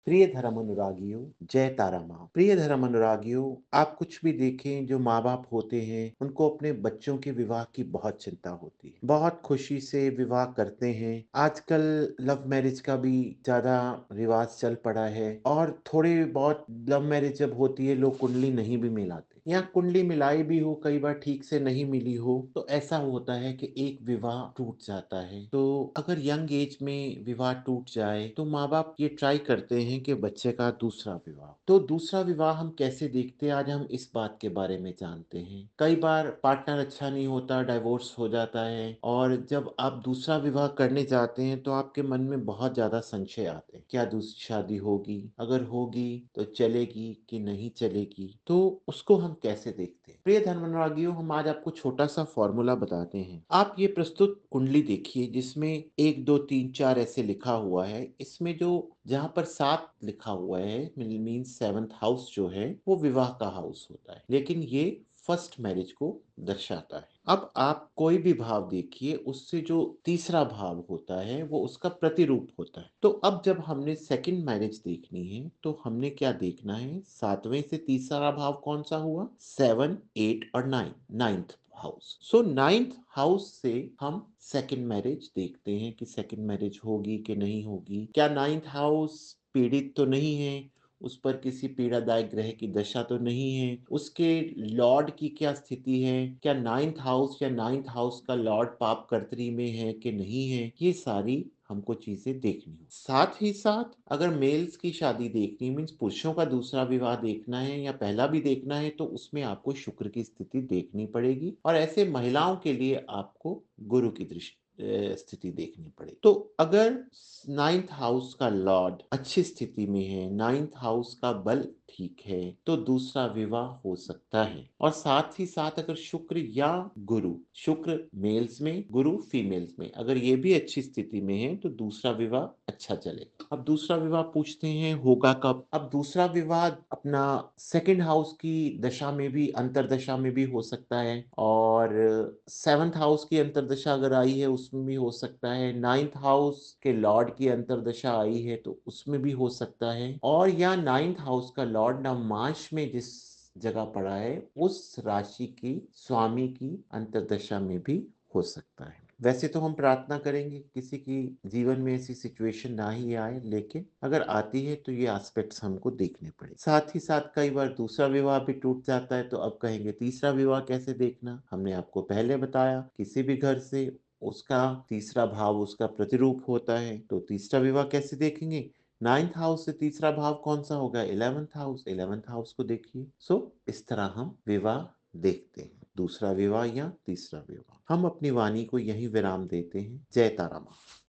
प्रिय धर्म अनुरागियों, जय तारा माँ। प्रिय धर्म अनुरागियों, आप कुछ भी देखें, जो माँ बाप होते हैं उनको अपने बच्चों के विवाह की बहुत चिंता होती है, बहुत खुशी से विवाह करते हैं। आजकल लव मैरिज का भी ज्यादा रिवाज चल पड़ा है और थोड़ी बहुत लव मैरिज जब होती है लोग कुंडली नहीं भी मिलाते, या कुंडली मिलाई भी हो, कई बार ठीक से नहीं मिली हो, तो ऐसा होता है कि एक विवाह टूट जाता है। तो अगर यंग एज में विवाह टूट जाए तो माँ बाप ये ट्राई करते हैं कि बच्चे का दूसरा विवाह। तो दूसरा विवाह हम कैसे देखते हैं, आज हम इस बात के बारे में जानते हैं। कई बार पार्टनर अच्छा नहीं होता, डाइवोर्स हो जाता है, और जब आप दूसरा विवाह करने जाते हैं तो आपके मन में बहुत ज्यादा संशय आते हैं। क्या दूसरी शादी होगी, अगर होगी तो चलेगी कि नहीं चलेगी, तो उसको हम कैसे देखते हैं। प्रिय धर्मानुरागियों, हम आज आपको छोटा सा फॉर्मूला बताते हैं। आप ये प्रस्तुत कुंडली देखिए जिसमें 1 2 3 4 ऐसे लिखा हुआ है। इसमें जो जहाँ पर 7 लिखा हुआ है मीन 7th हाउस जो है वो विवाह का हाउस होता है, लेकिन ये फर्स्ट मैरिज को दर्शाता है। अब आप कोई भी भाव देखिए, उससे जो तीसरा भाव होता है वो उसका प्रतिरूप होता है। तो अब जब हमने सेकंड मैरिज देखनी है तो हमने क्या देखना है, 7वें से तीसरा भाव कौन सा हुआ, 7 8 और 9, ninth house. So ninth house से हम सेकंड मैरिज देखते हैं कि सेकंड मैरिज होगी कि नहीं होगी। क्या नाइन्थ हाउस पीड़ित तो नहीं है, उस पर किसी पीड़ादायक ग्रह की दशा तो नहीं है, उसके लॉर्ड की क्या स्थिति है, क्या नाइन्थ हाउस या नाइन्थ हाउस का लॉर्ड पाप कर्तरी में है कि नहीं है, ये सारी हमको चीजें देखनी हो। साथ ही साथ अगर मेल्स की शादी देखनी, मीन्स पुरुषों का दूसरा विवाह देखना है या पहला भी देखना है, तो उसमें आपको शुक्र की स्थिति देखनी पड़ेगी, और ऐसे महिलाओं के लिए आपको गुरु की दृष्टि स्थिति देखनी पड़ेगी। तो अगर नाइन्थ हाउस का लॉर्ड अच्छी स्थिति में है, नाइन्थ हाउस का बल ठीक है, तो दूसरा विवाह हो सकता है। और साथ ही साथ अगर शुक्र या गुरु, शुक्र मेल्स में, गुरु फीमेल्स में, अगर ये भी अच्छी स्थिति में है तो दूसरा विवाह अच्छा चलेगा। अब दूसरा विवाह पूछते हैं होगा कब। अब दूसरा विवाह अपना सेकंड हाउस की दशा में भी, अंतरदशा में भी हो सकता है, और 7th हाउस की अंतरदशा अगर आई है उसमें भी हो सकता है, 9th हाउस के लॉर्ड की अंतरदशा आई है तो उसमें भी हो सकता है, और या 9th हाउस का लॉर्ड नवमांश में जिस जगह पड़ा है उस राशि की स्वामी की अंतरदशा में भी हो सकता है। वैसे तो हम प्रार्थना करेंगे किसी की जीवन में ऐसी सिचुएशन ना ही आए, लेकिन अगर आती है तो ये एस्पेक्ट्स हमको देखने पड़े। साथ ही साथ कई बार दूसरा विवाह भी टूट जाता है, तो अब कहेंगे तीसरा विवाह कैसे देखना। हमने आपको पहले बताया, किसी भी घर से उसका तीसरा भाव उसका प्रतिरूप होता है, तो तीसरा विवाह कैसे देखेंगे। नाइन्थ हाउस से तीसरा भाव कौन सा होगा, 11th हाउस, 11th हाउस को देखिए। इस तरह हम विवाह देखते हैं, दूसरा विवाह या तीसरा विवाह। हम अपनी वाणी को यही विराम देते हैं। जय तारा माँ।